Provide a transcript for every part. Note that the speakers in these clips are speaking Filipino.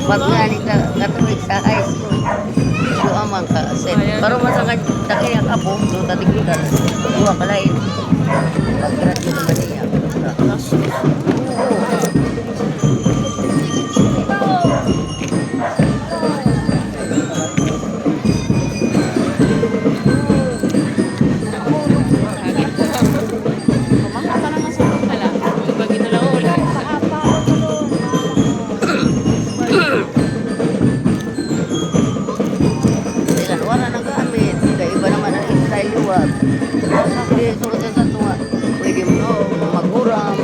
Pag nani ka katuig sa high school, do amang ka set. Pero masangad takay ang apo, do tatigbigan. Dua kalain. Pag-graduate naman niya. Wala na gamit. Kaya iba naman ang style liwat. Hindi, sulit sa tunga. Pwede mo maguram.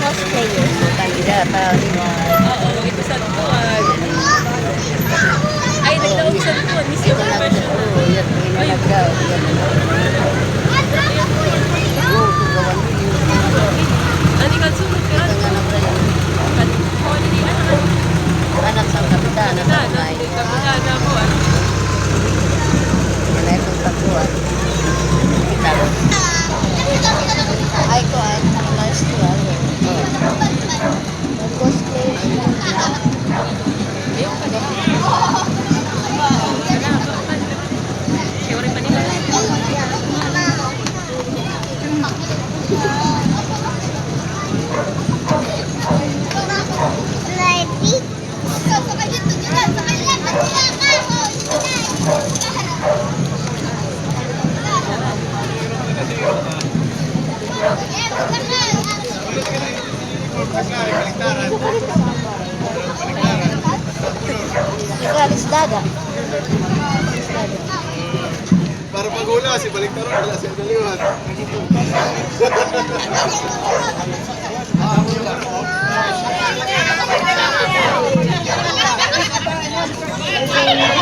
Cosplayer. Kandidata. Oo, ito sa tuwan. Ay, nagtawag sa tuwan. Miss yung professional. Yan, nagdaw. Ani ka sunod ka rin. Anak sa kapitan. Kabila po. Yan na itong tapuan. Kita. Ay ko ay last year. Cosplay. Ayun pa din. Siyempre pa nila. Ikalis dada. Para paghula, si Baliktaron, wala siya daliwan. Thank you.